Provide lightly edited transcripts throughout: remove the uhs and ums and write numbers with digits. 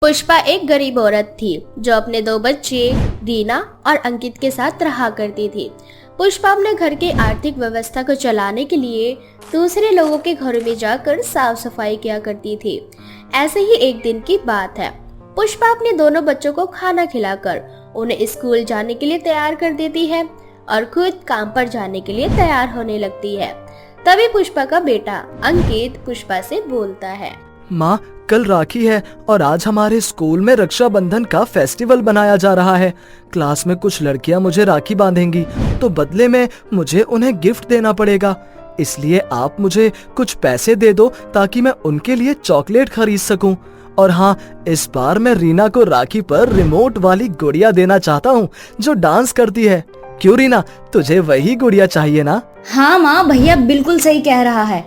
पुष्पा एक गरीब औरत थी जो अपने दो बच्चे रीना और अंकित के साथ रहा करती थी। पुष्पा अपने घर की आर्थिक व्यवस्था को चलाने के लिए दूसरे लोगों के घरों में जाकर साफ सफाई किया करती थी। ऐसे ही एक दिन की बात है। पुष्पा अपने दोनों बच्चों को खाना खिलाकर उन्हें स्कूल जाने के लिए तैयार कर देती है और खुद काम पर जाने के लिए तैयार होने लगती है। तभी पुष्पा का बेटा अंकित पुष्पा से बोलता है, माँ, कल राखी है और आज हमारे स्कूल में रक्षाबंधन का फेस्टिवल बनाया जा रहा है। क्लास में कुछ लड़कियाँ मुझे राखी बांधेंगी तो बदले में मुझे उन्हें गिफ्ट देना पड़ेगा। इसलिए आप मुझे कुछ पैसे दे दो ताकि मैं उनके लिए चॉकलेट खरीद सकूं। और हाँ, इस बार मैं रीना को राखी पर रिमोट वाली गुड़िया देना चाहता हूँ जो डांस करती है। क्यों रीना, तुझे वही गुड़िया चाहिए ना? हाँ माँ, भैया बिल्कुल सही कह रहा है।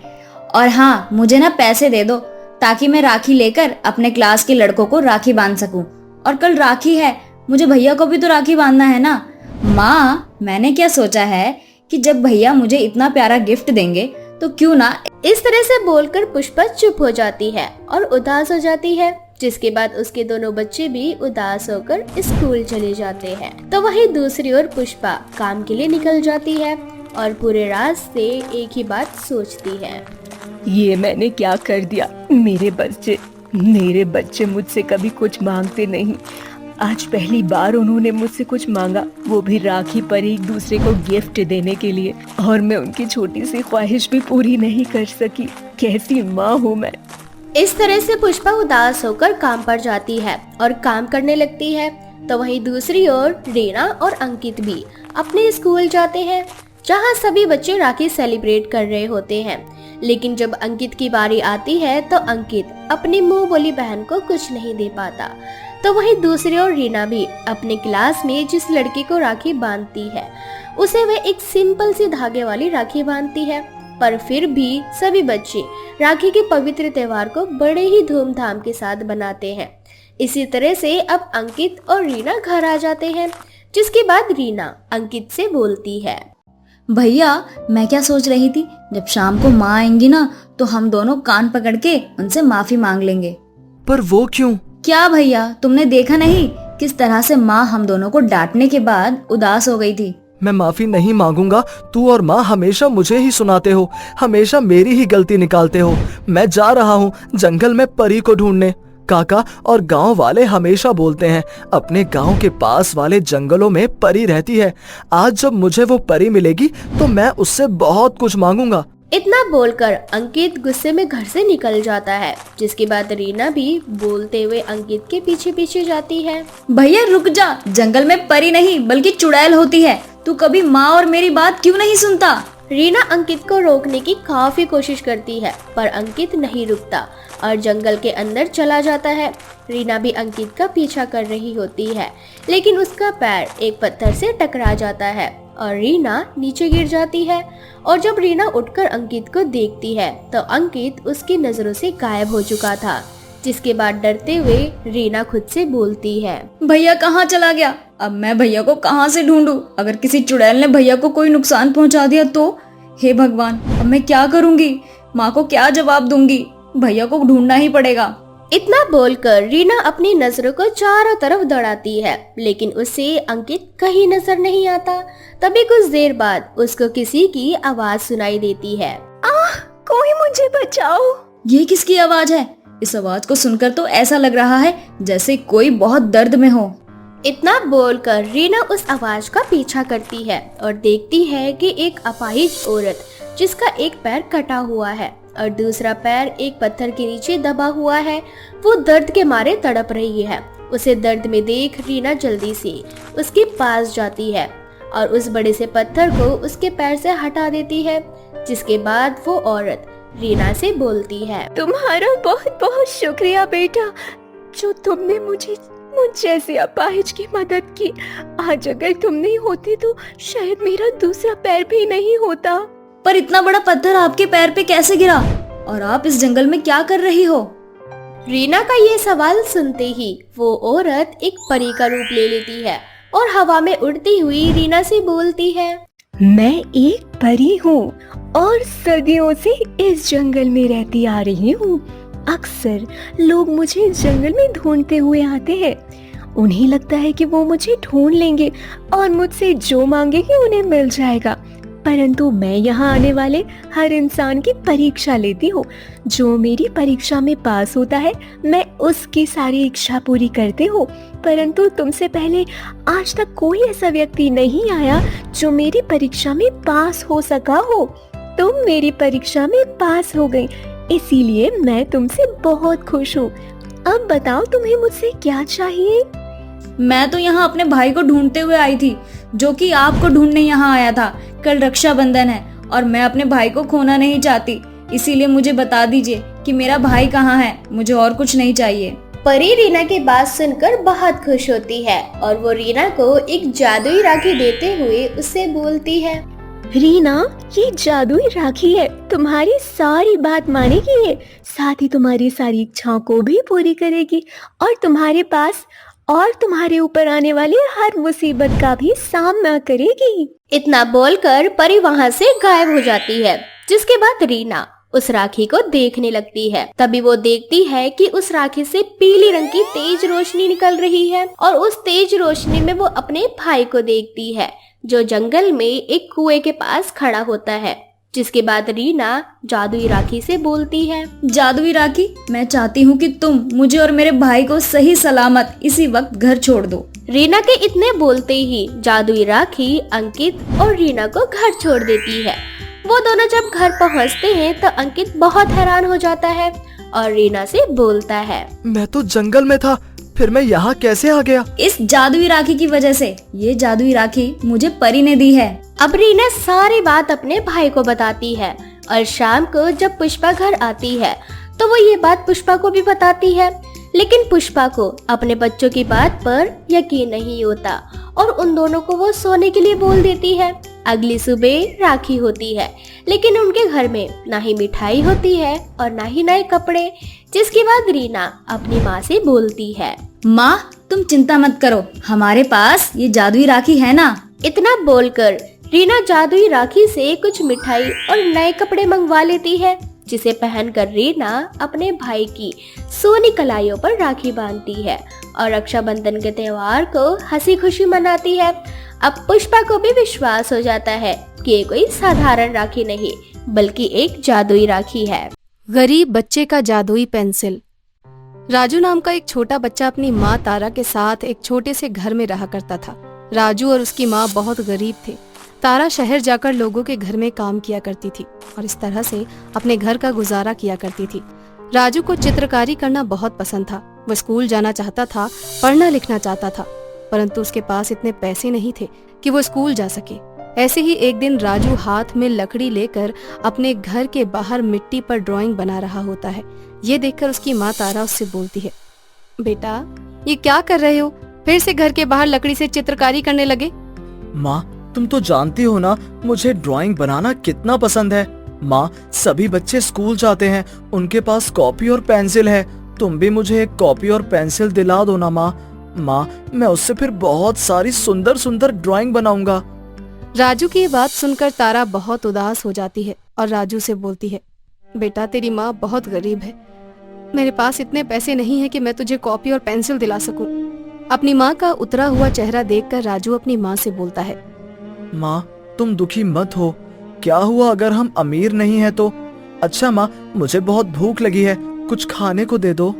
और हाँ, मुझे ना पैसे दे दो ताकि मैं राखी लेकर अपने क्लास के लड़कों को राखी बांध सकूं। और कल राखी है, मुझे भैया को भी तो राखी बांधना है ना। माँ, मैंने क्या सोचा है कि जब भैया मुझे इतना प्यारा गिफ्ट देंगे तो क्यों ना। इस तरह से बोलकर पुष्पा चुप हो जाती है और उदास हो जाती है, जिसके बाद उसके दोनों बच्चे भी उदास होकर स्कूल चले जाते हैं। तो वहीं दूसरी ओर पुष्पा काम के लिए निकल जाती है और पूरे रास्ते एक ही बात सोचती है, ये मैंने क्या कर दिया। मेरे बच्चे मुझसे कभी कुछ मांगते नहीं। आज पहली बार उन्होंने मुझसे कुछ मांगा, वो भी राखी पर एक दूसरे को गिफ्ट देने के लिए, और मैं उनकी छोटी सी ख्वाहिश भी पूरी नहीं कर सकी। कैसी माँ हूँ मैं। इस तरह से पुष्पा उदास होकर काम पर जाती है और काम करने लगती है। तो वहीं दूसरी ओर रीना और अंकित भी अपने स्कूल जाते हैं, जहां सभी बच्चे राखी सेलिब्रेट कर रहे होते हैं। लेकिन जब अंकित की बारी आती है तो अंकित अपनी मुंह बोली बहन को कुछ नहीं दे पाता। तो वहीं दूसरी ओर रीना भी अपने क्लास में जिस लड़की को राखी बांधती है उसे वह एक सिंपल सी धागे वाली राखी बांधती है। पर फिर भी सभी बच्चे राखी के पवित्र त्योहार को बड़े ही धूमधाम के साथ बनाते हैं। इसी तरह से अब अंकित और रीना घर आ जाते हैं, जिसके बाद रीना अंकित से बोलती है, भैया मैं क्या सोच रही थी, जब शाम को माँ आएंगी ना तो हम दोनों कान पकड़ के उनसे माफी मांग लेंगे। पर वो क्यों? क्या भैया, तुमने देखा नहीं किस तरह से माँ हम दोनों को डांटने के बाद उदास हो गई थी। मैं माफी नहीं मांगूंगा। तू और माँ हमेशा मुझे ही सुनाते हो, हमेशा मेरी ही गलती निकालते हो। मैं जा रहा हूँ जंगल में परी को ढूंढने। काका और गांव वाले हमेशा बोलते हैं अपने गांव के पास वाले जंगलों में परी रहती है। आज जब मुझे वो परी मिलेगी तो मैं उससे बहुत कुछ मांगूंगा। इतना बोलकर अंकित गुस्से में घर से निकल जाता है, जिसके बाद रीना भी बोलते हुए अंकित के पीछे पीछे जाती है। भैया रुक जा, जंगल में परी नहीं बल्कि चुड़ैल होती है। तू कभी माँ और मेरी बात क्यों नहीं सुनता? रीना अंकित को रोकने की काफी कोशिश करती है, पर अंकित नहीं रुकता और जंगल के अंदर चला जाता है। रीना भी अंकित का पीछा कर रही होती है, लेकिन उसका पैर एक पत्थर से टकरा जाता है और रीना नीचे गिर जाती है। और जब रीना उठकर अंकित को देखती है तो अंकित उसकी नजरों से गायब हो चुका था, जिसके बाद डरते हुए रीना खुद से बोलती है, भैया कहाँ चला गया? अब मैं भैया को कहाँ से ढूंढूं? अगर किसी चुड़ैल ने भैया को कोई नुकसान पहुँचा दिया तो हे भगवान, अब मैं क्या करूँगी? माँ को क्या जवाब दूंगी? भैया को ढूंढना ही पड़ेगा। इतना बोलकर रीना अपनी नजरों को चारों तरफ दौड़ाती है, लेकिन उसे अंकित कहीं नजर नहीं आता। तभी कुछ देर बाद उसको किसी की आवाज सुनाई देती है, आह, कोई मुझे बचाओ। ये किसकी आवाज है? इस आवाज को सुनकर तो ऐसा लग रहा है जैसे कोई बहुत दर्द में हो। इतना बोलकर रीना उस आवाज का पीछा करती है और देखती है कि एक अपाहिज औरत जिसका एक पैर कटा हुआ है और दूसरा पैर एक पत्थर के नीचे दबा हुआ है, वो दर्द के मारे तड़प रही है। उसे दर्द में देख रीना जल्दी से उसके पास जाती है और उस बड़े से पत्थर को उसके पैर से हटा देती है, जिसके बाद वो औरत रीना से बोलती है, तुम्हारा बहुत बहुत शुक्रिया बेटा, जो तुमने मुझ जैसे अपाहिज की मदद की। आज अगर तुम नहीं होती तो शायद मेरा दूसरा पैर भी नहीं होता। पर इतना बड़ा पत्थर आपके पैर पे कैसे गिरा? और आप इस जंगल में क्या कर रही हो? रीना का ये सवाल सुनते ही वो औरत एक परी का रूप ले लेती है और हवा में उड़ती हुई रीना से बोलती है, मैं एक परी हूँ और सदियों से इस जंगल में रहती आ रही हूँ। अक्सर लोग मुझे जंगल में ढूंढते हुए आते हैं। उन्हें लगता है कि वो मुझे ढूंढ लेंगे और मुझसे जो मांगेंगे उन्हें मिल जाएगा, परंतु मैं यहाँ आने वाले हर इंसान की परीक्षा लेती हूँ। जो मेरी परीक्षा में पास होता है मैं उसकी सारी इच्छा पूरी करती हूँ, परंतु तुमसे पहले आज तक कोई ऐसा व्यक्ति नहीं आया जो मेरी परीक्षा में पास हो सका हो। तुम मेरी परीक्षा में पास हो गई, इसीलिए मैं तुमसे बहुत खुश हूँ। अब बताओ तुम्हें मुझसे क्या चाहिए? मैं तो यहाँ अपने भाई को ढूंढते हुए आई थी, जो कि आपको ढूंढने यहाँ आया था। कल रक्षाबंधन है और मैं अपने भाई को खोना नहीं चाहती, इसीलिए मुझे बता दीजिए कि मेरा भाई कहाँ है। मुझे और कुछ नहीं चाहिए। परी रीना की बात सुनकर बहुत खुश होती है और वो रीना को एक जादुई राखी देते हुए उससे बोलती है, रीना, ये जादुई राखी है, तुम्हारी सारी बात मानेगी ये, साथ ही तुम्हारी सारी इच्छाओं को भी पूरी करेगी और तुम्हारे ऊपर आने वाली हर मुसीबत का भी सामना करेगी। इतना बोलकर परी वहाँ से गायब हो जाती है। जिसके बाद रीना उस राखी को देखने लगती है। तभी वो देखती है कि उस राखी से पीली रंग की तेज रोशनी निकल रही है और उस तेज रोशनी में वो अपने भाई को देखती है, जो जंगल में एक कुएं के पास खड़ा होता है। जिसके बाद रीना जादुई राखी से बोलती है, जादुई राखी, मैं चाहती हूँ कि तुम मुझे और मेरे भाई को सही सलामत इसी वक्त घर छोड़ दो। रीना के इतने बोलते ही जादुई राखी अंकित और रीना को घर छोड़ देती है। वो दोनों जब घर पहुँचते हैं तो अंकित बहुत हैरान हो जाता है और रीना से बोलता है, मैं तो जंगल में था, फिर मैं यहाँ कैसे आ गया? इस जादुई राखी की वजह से। ये जादुई राखी मुझे परी ने दी है। अब रीना सारी बात अपने भाई को बताती है और शाम को जब पुष्पा घर आती है तो वो ये बात पुष्पा को भी बताती है, लेकिन पुष्पा को अपने बच्चों की बात पर यकीन नहीं होता और उन दोनों को वो सोने के लिए बोल देती है। अगली सुबह राखी होती है, लेकिन उनके घर में ना ही मिठाई होती है और ना ही नए कपड़े। जिसके बाद रीना अपनी माँ से बोलती है, माँ, तुम चिंता मत करो, हमारे पास ये जादुई राखी है ना। इतना बोलकर रीना जादुई राखी से कुछ मिठाई और नए कपड़े मंगवा लेती है, जिसे पहनकर रीना अपने भाई की सोनी कलाइयों पर राखी बांधती है और रक्षाबंधन के त्योहार को हंसी खुशी मनाती है। अब पुष्पा को भी विश्वास हो जाता है कि ये कोई साधारण राखी नहीं बल्कि एक जादुई राखी है। गरीब बच्चे का जादुई पेंसिल। राजू नाम का एक छोटा बच्चा अपनी माँ तारा के साथ एक छोटे से घर में रहा करता था। राजू और उसकी माँ बहुत गरीब थे। तारा शहर जाकर लोगों के घर में काम किया करती थी और इस तरह से अपने घर का गुजारा किया करती थी। राजू को चित्रकारी करना बहुत पसंद था। वह स्कूल जाना चाहता था, पढ़ना लिखना चाहता था, परंतु उसके पास इतने पैसे नहीं थे कि वो स्कूल जा सके। ऐसे ही एक दिन राजू हाथ में लकड़ी लेकर अपने घर के बाहर मिट्टी पर ड्राइंग बना रहा होता है। ये देखकर उसकी माँ तारा उससे बोलती है, बेटा ये क्या कर रहे हो? फिर से घर के बाहर लकड़ी से चित्रकारी करने लगे? माँ, तुम तो जानती हो ना मुझे ड्राइंग बनाना कितना पसंद है। माँ, सभी बच्चे स्कूल जाते हैं, उनके पास कॉपी और पेंसिल है। तुम भी मुझे एक कॉपी और पेंसिल दिला दो ना माँ। माँ, मैं उससे फिर बहुत सारी सुंदर सुंदर ड्राइंग बनाऊंगा। राजू की ये बात सुनकर तारा बहुत उदास हो जाती है और राजू से बोलती है, बेटा तेरी माँ बहुत गरीब है, मेरे पास इतने पैसे नहीं है कि मैं तुझे कॉपी और पेंसिल दिला सकूं। अपनी माँ का उतरा हुआ चेहरा देखकर राजू अपनी माँ से बोलता है, माँ तुम दुखी मत हो, क्या हुआ अगर हम अमीर नहीं है तो? अच्छा माँ, मुझे बहुत भूख लगी है, कुछ खाने को दे दो।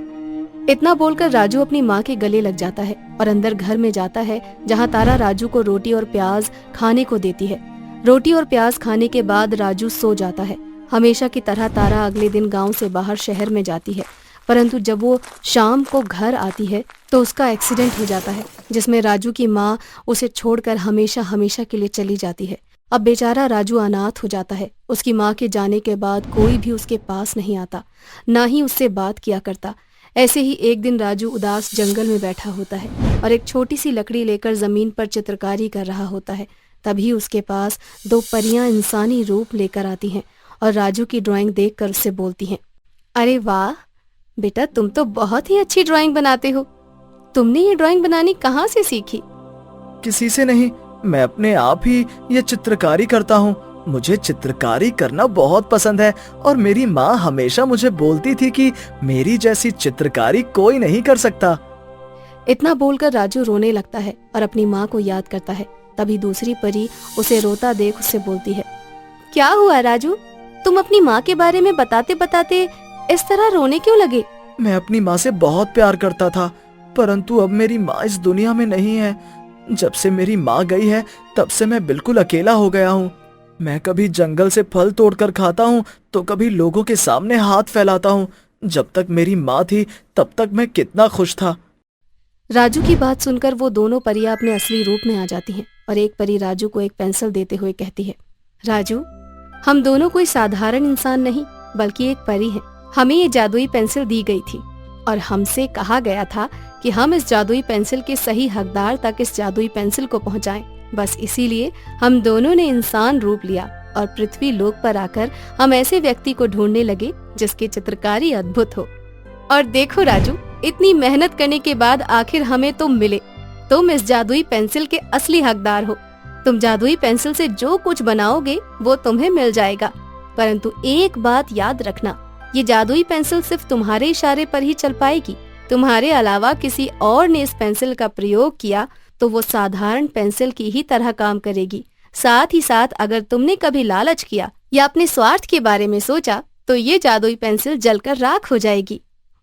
इतना बोलकर राजू अपनी माँ के गले लग जाता है और अंदर घर में जाता है, जहाँ तारा राजू को रोटी और प्याज खाने को देती है। रोटी और प्याज खाने के बाद राजू सो जाता है। हमेशा की तरह तारा अगले दिन गांव से बाहर शहर में जाती है, परंतु जब वो शाम को घर आती है तो उसका एक्सीडेंट हो जाता है, जिसमें राजू की माँ उसे छोड़कर हमेशा हमेशा के लिए चली जाती है। अब बेचारा राजू अनाथ हो जाता है। उसकी माँ के जाने के बाद कोई भी उसके पास नहीं आता, ना ही उससे बात किया करता। ऐसे ही एक दिन राजू उदास जंगल में बैठा होता है और एक छोटी सी लकड़ी लेकर जमीन पर चित्रकारी कर रहा होता है। तभी उसके पास दो परियां इंसानी रूप लेकर आती हैं और राजू की ड्राइंग देखकर उससे बोलती हैं, अरे वाह बेटा, तुम तो बहुत ही अच्छी ड्राइंग बनाते हो। तुमने ये ड्राइंग बनानी कहाँ से सीखी? किसी से नहीं, मैं अपने आप ही ये चित्रकारी करता हूँ। मुझे चित्रकारी करना बहुत पसंद है और मेरी माँ हमेशा मुझे बोलती थी कि मेरी जैसी चित्रकारी कोई नहीं कर सकता। इतना बोलकर राजू रोने लगता है और अपनी माँ को याद करता है। तभी दूसरी परी उसे रोता देख उससे बोलती है, क्या हुआ राजू, तुम अपनी माँ के बारे में बताते बताते इस तरह रोने क्यों लगे? मैं अपनी माँ से बहुत प्यार करता था, परंतु अब मेरी माँ इस दुनिया में नहीं है। जब से मेरी माँ गई है तब से मैं बिल्कुल अकेला हो गया हूँ। मैं कभी जंगल से फल तोड़कर खाता हूँ तो कभी लोगों के सामने हाथ फैलाता हूँ। जब तक मेरी माँ थी तब तक मैं कितना खुश था। राजू की बात सुनकर वो दोनों परियां अपने असली रूप में आ जाती हैं और एक परी राजू को एक पेंसिल देते हुए कहती है, राजू, हम दोनों कोई साधारण इंसान नहीं बल्कि एक परी हैं। हमें ये जादुई पेंसिल दी गई थी और हमसे कहा गया था कि हम इस जादुई पेंसिल के सही हकदार तक इस जादुई पेंसिल को पहुंचाएं। बस इसीलिए हम दोनों ने इंसान रूप लिया और पृथ्वी लोक पर आकर हम ऐसे व्यक्ति को ढूंढने लगे जिसकी चित्रकारी अद्भुत हो। और देखो राजू, इतनी मेहनत करने के बाद आखिर हमें तुम मिले। तुम इस जादुई पेंसिल के असली हकदार हो। तुम जादुई पेंसिल से जो कुछ बनाओगे वो तुम्हें मिल जाएगा, परंतु एक बात याद रखना, ये जादुई पेंसिल सिर्फ तुम्हारे इशारे पर ही चल पाएगी। तुम्हारे अलावा किसी और ने इस पेंसिल का प्रयोग किया तो वो साधारण पेंसिल की ही तरह काम करेगी। साथ ही साथ अगर तुमने कभी लालच किया या अपने स्वार्थ के बारे में सोचा तो ये जादुई पेंसिल जलकर राख हो जाएगी।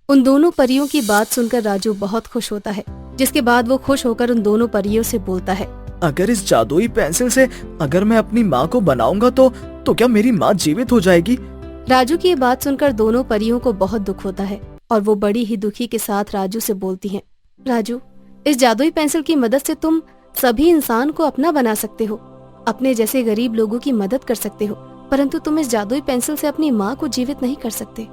उन दोनों परियों की बात सुनकर राजू बहुत खुश होता है, जिसके बाद वो खुश होकर उन दोनों परियों से बोलता है, अगर इस जादुई पेंसिल से अगर मैं अपनी माँ को बनाऊंगा तो क्या मेरी माँ जीवित हो जाएगी? राजू की ये बात सुनकर दोनों परियों को बहुत दुख होता है और वो बड़ी ही दुखी के साथ राजू से बोलती हैं, राजू, इस जादुई पेंसिल की मदद से तुम सभी इंसान को अपना बना सकते हो, अपने जैसे गरीब लोगों की मदद कर सकते हो, परंतु तुम इस जादुई पेंसिल से अपनी माँ को जीवित नहीं कर सकते।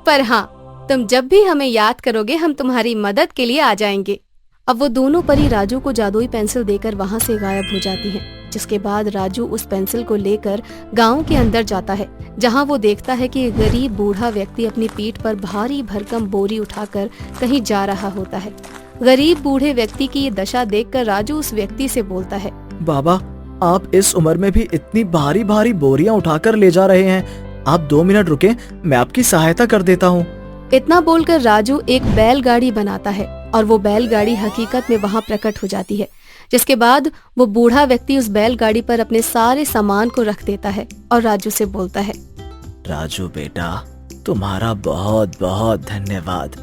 पर हाँ, तुम जब भी हमें याद करोगे हम तुम्हारी मदद के लिए आ जाएंगे। अब वो दोनों परी राजू को जादुई पेंसिल देकर वहाँ से गायब हो जाती हैं, जिसके बाद राजू उस पेंसिल को लेकर गांव के अंदर जाता है, जहाँ वो देखता है कि एक गरीब बूढ़ा व्यक्ति अपनी पीठ पर भारी भरकम बोरी उठाकर कहीं जा रहा होता है। गरीब बूढ़े व्यक्ति की ये दशा देखकर राजू उस व्यक्ति से बोलता है, बाबा, आप इस उम्र में भी इतनी भारी भारी बोरियां उठाकर ले जा रहे हैं। आप 2 मिनट रुके, मैं आपकी सहायता कर देता हूँ। इतना बोलकर राजू एक बैलगाड़ी बनाता है और वो बैलगाड़ी हकीकत में वहाँ प्रकट हो जाती है, जिसके बाद वो बूढ़ा व्यक्ति उस बैलगाड़ी पर अपने सारे सामान को रख देता है और राजू से बोलता है, राजू बेटा, तुम्हारा बहुत बहुत धन्यवाद,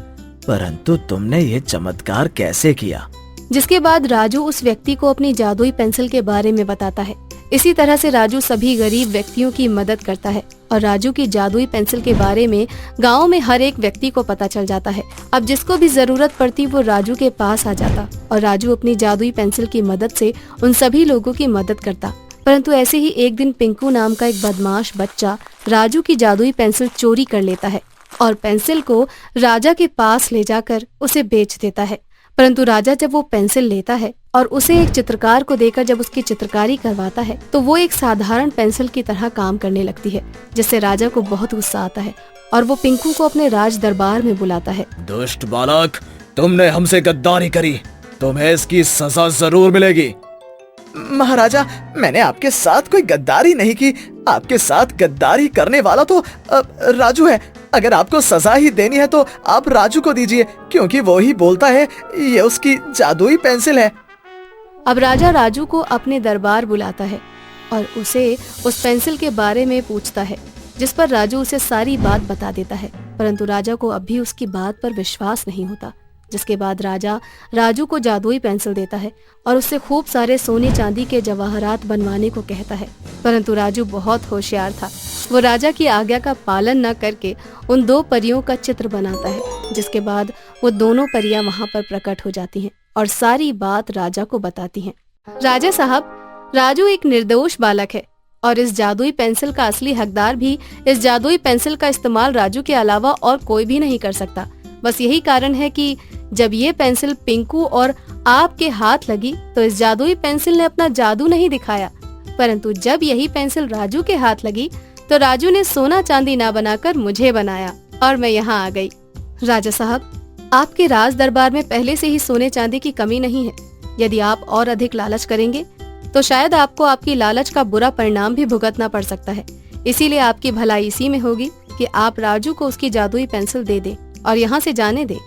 परंतु तुमने ये चमत्कार कैसे किया? जिसके बाद राजू उस व्यक्ति को अपनी जादुई पेंसिल के बारे में बताता है। इसी तरह से राजू सभी गरीब व्यक्तियों की मदद करता है और राजू की जादुई पेंसिल के बारे में गांव में हर एक व्यक्ति को पता चल जाता है। अब जिसको भी जरूरत पड़ती वो राजू के पास आ जाता और राजू अपनी जादुई पेंसिल की मदद से उन सभी लोगों की मदद करता। परंतु ऐसे ही एक दिन पिंकू नाम का एक बदमाश बच्चा राजू की जादुई पेंसिल चोरी कर लेता है और पेंसिल को राजा के पास ले जाकर उसे बेच देता है। परंतु राजा जब वो पेंसिल लेता है और उसे एक चित्रकार को देकर जब उसकी चित्रकारी करवाता है तो वो एक साधारण पेंसिल की तरह काम करने लगती है, जिससे राजा को बहुत गुस्सा आता है और वो पिंकू को अपने राज दरबार में बुलाता है। दुष्ट बालक, तुमने हमसे गद्दारी करी, तुम्हें इसकी सजा जरूर मिलेगी। महाराजा, मैंने आपके साथ कोई गद्दारी नहीं की। आपके साथ गद्दारी करने वाला तो राजू है। अगर आपको सजा ही देनी है तो आप राजू को दीजिए, क्योंकि वो ही बोलता है ये उसकी जादुई पेंसिल है। अब राजा राजू को अपने दरबार बुलाता है और उसे उस पेंसिल के बारे में पूछता है, जिस पर राजू उसे सारी बात बता देता है। परंतु राजा को अब भी उसकी बात पर विश्वास नहीं होता। जिसके बाद राजा राजू को जादुई पेंसिल देता है और उससे खूब सारे सोने चांदी के जवाहरात बनवाने को कहता है। परंतु राजू बहुत होशियार था। वो राजा की आज्ञा का पालन न करके उन 2 परियों का चित्र बनाता है। जिसके बाद वो दोनों परियां वहां पर प्रकट हो जाती हैं और सारी बात राजा को बताती हैं। राजा साहब, राजू एक निर्दोष बालक है और इस जादुई पेंसिल का असली हकदार भी इस जादुई पेंसिल का इस्तेमाल राजू के अलावा और कोई भी नहीं कर सकता। बस यही कारण है कि जब ये पेंसिल पिंकू और आपके हाथ लगी तो इस जादुई पेंसिल ने अपना जादू नहीं दिखाया, परंतु जब यही पेंसिल राजू के हाथ लगी तो राजू ने सोना चांदी ना बनाकर मुझे बनाया और मैं यहाँ आ गई। राजा साहब, आपके राज दरबार में पहले से ही सोने चांदी की कमी नहीं है। यदि आप और अधिक लालच करेंगे तो शायद आपको आपकी लालच का बुरा परिणाम भी भुगतना पड़ सकता है। इसीलिए आपकी भलाई इसी में होगी कि आप राजू को उसकी जादुई पेंसिल दे दें और यहाँ से जाने दें।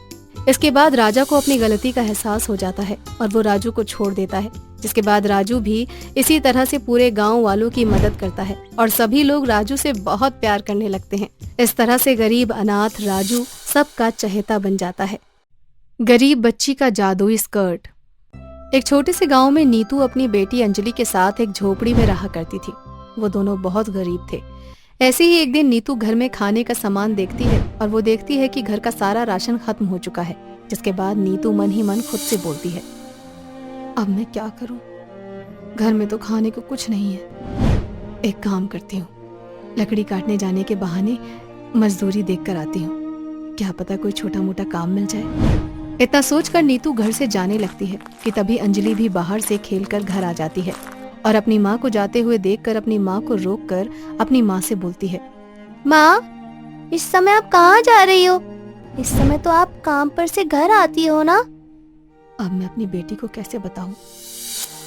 इसके बाद राजा को अपनी गलती का एहसास हो जाता है और वो राजू को छोड़ देता है, जिसके बाद राजू भी इसी तरह से पूरे गांव वालों की मदद करता है और सभी लोग राजू से बहुत प्यार करने लगते हैं। इस तरह से गरीब अनाथ राजू सबका चहेता बन जाता है। गरीब बच्ची का जादुई स्कर्ट। एक छोटे से गांव में नीतू अपनी बेटी अंजलि के साथ एक झोपड़ी में रहा करती थी। वो दोनों बहुत गरीब थे। ऐसे ही एक दिन नीतू घर में खाने का सामान देखती है और वो देखती है कि घर का सारा राशन खत्म हो चुका है, जिसके बाद नीतू मन ही मन खुद से बोलती है, अब मैं क्या करूं? घर में तो खाने को कुछ नहीं है। एक काम करती हूँ, लकड़ी काटने जाने के बहाने मजदूरी देख कर आती हूँ, क्या पता कोई छोटा मोटा काम मिल जाए। इतना सोचकर नीतू घर से जाने लगती है कि तभी अंजलि भी बाहर से खेलकर घर आ जाती है और अपनी माँ को जाते हुए देखकर अपनी माँ को रोककर अपनी माँ से बोलती है, माँ, इस समय आप कहाँ जा रही हो? इस समय तो आप काम पर से घर आती हो ना? अब मैं अपनी बेटी को कैसे बताऊं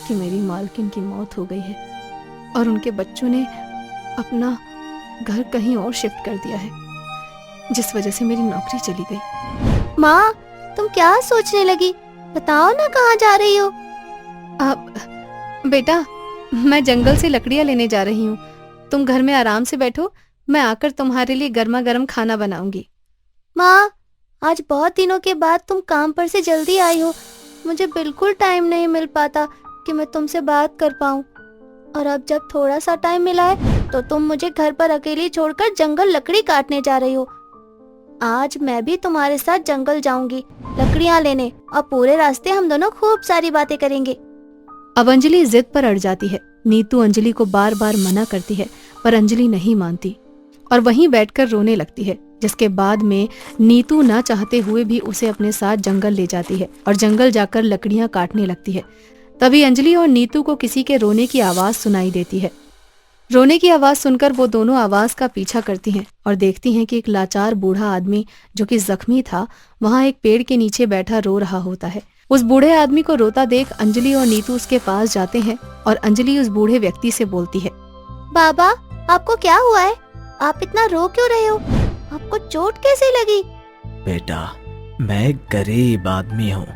कि मेरी मालकिन की मौत हो गई है और उनके बच्चों ने अपना घर कहीं और शिफ्ट कर दिया है, जिस वजह से मेरी नौकरी चली गई। माँ, तुम क्या सोचने लगी? बताओ ना, कहाँ जा रही हो? अब बेटा, मैं जंगल से लकड़ियाँ लेने जा रही हूँ। तुम घर में आराम से बैठो, मैं आकर तुम्हारे लिए गर्मा गर्म खाना बनाऊंगी। माँ, आज बहुत दिनों के बाद तुम काम पर से जल्दी आई हो। मुझे बिल्कुल टाइम नहीं मिल पाता कि मैं तुमसे बात कर पाऊँ, और अब जब थोड़ा सा टाइम मिला है तो तुम मुझे घर पर अकेली छोड़कर जंगल लकड़ी काटने जा रही हो। आज मैं भी तुम्हारे साथ जंगल जाऊंगी लकड़ियाँ लेने, और पूरे रास्ते हम दोनों खूब सारी बातें करेंगे। अब अंजलि जिद पर अड़ जाती है। नीतू अंजलि को बार बार मना करती है, पर अंजलि नहीं मानती और वहीं बैठकर रोने लगती है, जिसके बाद में नीतू ना चाहते हुए भी उसे अपने साथ जंगल ले जाती है और जंगल जाकर लकड़ियां काटने लगती है। तभी अंजलि और नीतू को किसी के रोने की आवाज सुनाई देती है। रोने की आवाज सुनकर वो दोनों आवाज का पीछा करती हैं और देखती हैं कि एक लाचार बूढ़ा आदमी जो कि जख्मी था वहां एक पेड़ के नीचे बैठा रो रहा होता है। उस बूढ़े आदमी को रोता देख अंजलि और नीतू उसके पास जाते हैं और अंजलि उस बूढ़े व्यक्ति से बोलती है, बाबा, आपको क्या हुआ है? आप इतना रो क्यों रहे हो? आपको चोट कैसे लगी? बेटा, मैं एक गरीब आदमी हूँ।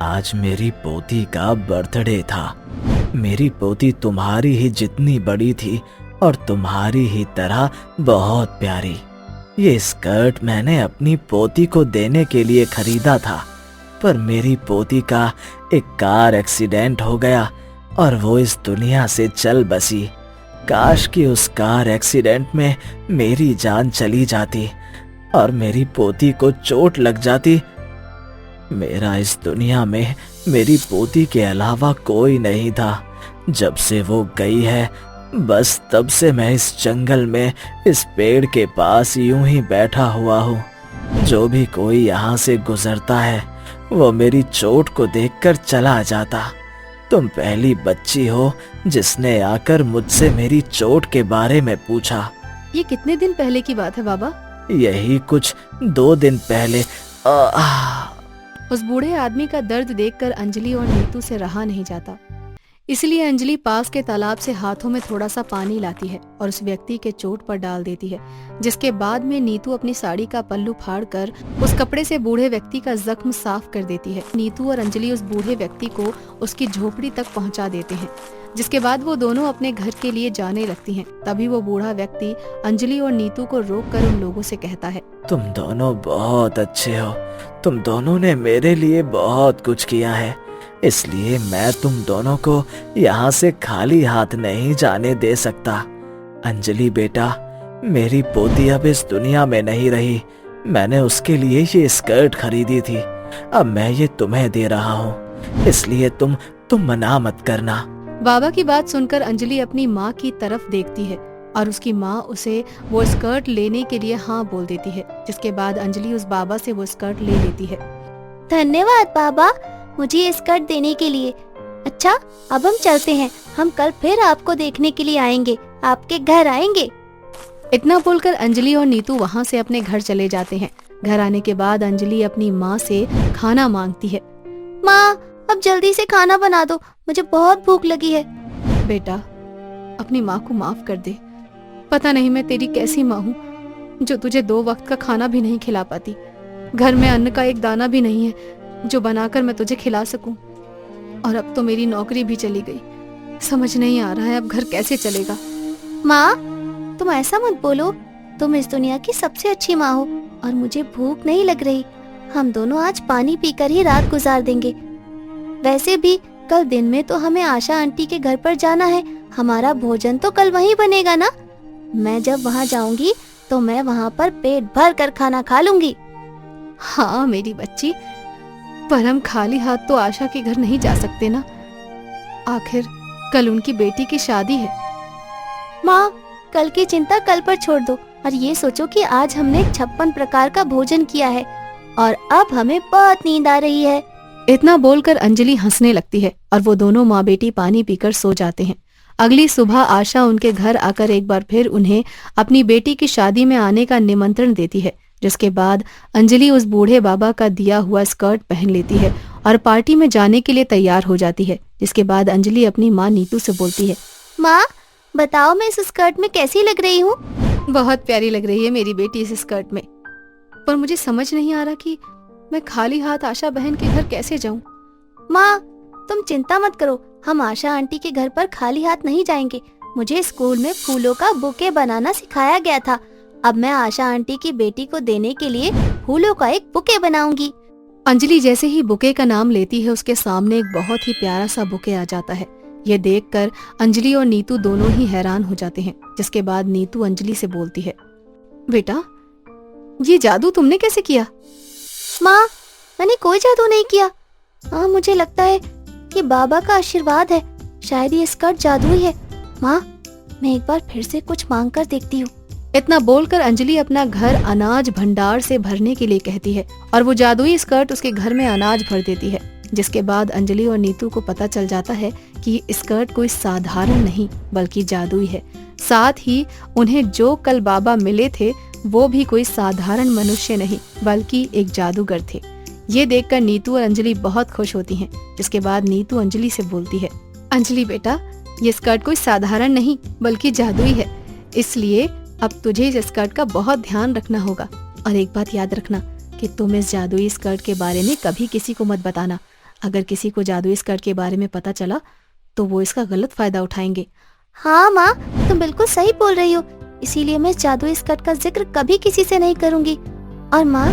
आज मेरी पोती का बर्थडे था। मेरी पोती तुम्हारी ही जितनी बड़ी थी और तुम्हारी ही तरह बहुत प्यारी। ये स्कर्ट मैंने अपनी पोती को देने के लिए खरीदा था, पर मेरी पोती का एक कार एक्सीडेंट हो गया और वो इस दुनिया से चल बसी। काश कि उस कार एक्सीडेंट में मेरी जान चली जाती और मेरी पोती को चोट लग जाती। मेरा इस दुनिया में मेरी पोती के अलावा कोई नहीं था। जब से वो गई है, बस तब से मैं इस जंगल में इस पेड़ के पास यूं ही बैठा हुआ हूँ। जो भी कोई यहाँ से गुजरता है वो मेरी चोट को देखकर चला जाता। तुम पहली बच्ची हो जिसने आकर मुझसे मेरी चोट के बारे में पूछा। ये कितने दिन पहले की बात है बाबा? यही कुछ 2 दिन पहले। उस बूढ़े आदमी का दर्द देखकर अंजलि और नीतू से रहा नहीं जाता, इसलिए अंजलि पास के तालाब से हाथों में थोड़ा सा पानी लाती है और उस व्यक्ति के चोट पर डाल देती है, जिसके बाद में नीतू अपनी साड़ी का पल्लू फाड़कर उस कपड़े से बूढ़े व्यक्ति का जख्म साफ कर देती है। नीतू और अंजलि उस बूढ़े व्यक्ति को उसकी झोपड़ी तक पहुंचा देते हैं, जिसके बाद वो दोनों अपने घर के लिए जाने लगती हैं। तभी वो बूढ़ा व्यक्ति अंजलि और नीतू को रोककर उन लोगों से कहता है, तुम दोनों बहुत अच्छे हो। तुम दोनों ने मेरे लिए बहुत कुछ किया है, इसलिए मैं तुम दोनों को यहाँ से खाली हाथ नहीं जाने दे सकता। अंजलि बेटा, मेरी पोती अब इस दुनिया में नहीं रही। मैंने उसके लिए ये स्कर्ट खरीदी थी, अब मैं ये तुम्हें दे रहा हूँ, इसलिए तुम मना मत करना। बाबा की बात सुनकर अंजलि अपनी माँ की तरफ देखती है और उसकी माँ उसे वो स्कर्ट लेने के लिए हाँ बोल देती है, जिसके बाद अंजलि उस बाबा से वो स्कर्ट ले लेती है। धन्यवाद बाबा, मुझे ये स्कर्ट देने के लिए। अच्छा, अब हम चलते हैं। हम कल फिर आपको देखने के लिए आएंगे, आपके घर आएंगे। इतना बोलकर अंजलि और नीतू वहाँ से अपने घर चले जाते हैं। घर आने के बाद अंजलि अपनी माँ से खाना मांगती है। माँ, अब जल्दी से खाना बना दो, मुझे बहुत भूख लगी है। बेटा, अपनी माँ को माफ कर दे। पता नहीं मैं तेरी कैसी माँ हूँ जो तुझे 2 वक्त का खाना भी नहीं खिला पाती। घर में अन्न का एक दाना भी नहीं है जो बनाकर मैं तुझे खिला सकूं। और अब तो मेरी नौकरी भी चली गई। समझ नहीं आ रहा है अब घर कैसे चलेगा। माँ, तुम ऐसा मत बोलो। तुम इस दुनिया की सबसे अच्छी माँ हो और मुझे भूख नहीं लग रही। हम दोनों आज पानी पीकर ही रात गुजार देंगे। वैसे भी कल दिन में तो हमें आशा आंटी के घर पर जाना है। हमारा भोजन तो कल वहीं बनेगा ना। मैं जब वहाँ जाऊंगी तो मैं वहाँ पर पेट भर कर खाना खा लूंगी। हाँ मेरी बच्ची, पर हम खाली हाथ तो आशा के घर नहीं जा सकते ना। आखिर कल उनकी बेटी की शादी है। माँ, कल की चिंता कल पर छोड़ दो और ये सोचो कि आज हमने 56 प्रकार का भोजन किया है और अब हमें बहुत नींद आ रही है। इतना बोलकर अंजलि हंसने लगती है और वो दोनों माँ बेटी पानी पीकर सो जाते हैं। अगली सुबह आशा उनके घर आकर एक बार फिर उन्हें अपनी बेटी की शादी में आने का निमंत्रण देती है, जिसके बाद अंजलि उस बूढ़े बाबा का दिया हुआ स्कर्ट पहन लेती है और पार्टी में जाने के लिए तैयार हो जाती है। जिसके बाद अंजलि अपनी माँ नीतू से बोलती है, माँ, बताओ मैं इस स्कर्ट में कैसी लग रही हूँ? बहुत प्यारी लग रही है मेरी बेटी इस स्कर्ट में, पर मुझे समझ नहीं आ रहा कि मैं खाली हाथ आशा बहन के घर कैसे जाऊं। माँ, तुम चिंता मत करो। हम आशा आंटी के घर पर खाली हाथ नहीं जाएंगे। मुझे स्कूल में फूलों का बुके बनाना सिखाया गया था। अब मैं आशा आंटी की बेटी को देने के लिए फूलों का एक बुके बनाऊंगी। अंजलि जैसे ही बुके का नाम लेती है उसके सामने एक बहुत ही प्यारा सा बुके आ जाता है। ये देखकर अंजलि और नीतू दोनों ही हैरान हो जाते हैं। जिसके बाद नीतू अंजलि से बोलती है, बेटा ये जादू तुमने कैसे किया? माँ, मैंने कोई जादू नहीं किया। हाँ, मुझे लगता है कि बाबा का आशीर्वाद है। शायद ये स्कर्ट जादू ही है। माँ, मैं एक बार फिर से कुछ मांग कर देखती हूँ। इतना बोलकर अंजलि अपना घर अनाज भंडार से भरने के लिए कहती है और वो जादुई स्कर्ट उसके घर में अनाज भर देती है। जिसके बाद अंजलि और नीतू को पता चल जाता है कि ये स्कर्ट कोई साधारण नहीं बल्कि जादुई है। साथ ही उन्हें जो कल बाबा मिले थे वो भी कोई साधारण मनुष्य नहीं बल्कि एक जादूगर थे। ये देखकर नीतू और अंजलि बहुत खुश होती हैं। जिसके बाद नीतू अंजलि से बोलती है, अंजलि बेटा, ये स्कर्ट कोई साधारण नहीं बल्कि जादुई है, इसलिए अब तुझे इस स्कर्ट का बहुत ध्यान रखना होगा। और एक बात याद रखना कि तुम इस जादुई स्कर्ट के बारे में कभी किसी को मत बताना। अगर किसी को जादुई स्कर्ट के बारे में पता चला तो वो इसका गलत फायदा उठाएंगे। हाँ माँ, तुम बिल्कुल सही बोल रही हो। इसीलिए मैं जादुई स्कर्ट का जिक्र कभी किसी से नहीं करूंगी। और माँ,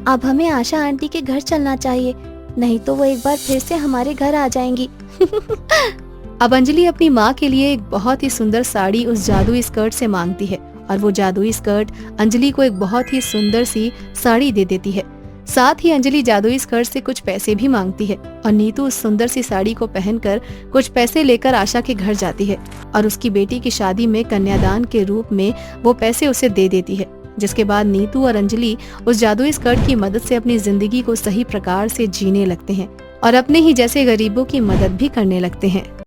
अब हमें आशा आंटी के घर चलना चाहिए, नहीं तो वो एक बार फिर से हमारे घर आ जाएंगी। अब अंजलि अपनी माँ के लिए एक बहुत ही सुंदर साड़ी उस जादुई स्कर्ट से मांगती है और वो जादुई स्कर्ट अंजलि को एक बहुत ही सुंदर सी साड़ी दे देती है। साथ ही अंजलि जादुई स्कर्ट से कुछ पैसे भी मांगती है और नीतू उस सुंदर सी साड़ी को पहनकर कुछ पैसे लेकर आशा के घर जाती है और उसकी बेटी की शादी में कन्यादान के रूप में वो पैसे उसे दे देती है। जिसके बाद नीतू और अंजलि उस जादुई स्कर्ट की मदद से अपनी जिंदगी को सही प्रकार से जीने लगते हैं और अपने ही जैसे गरीबों की मदद भी करने लगते हैं।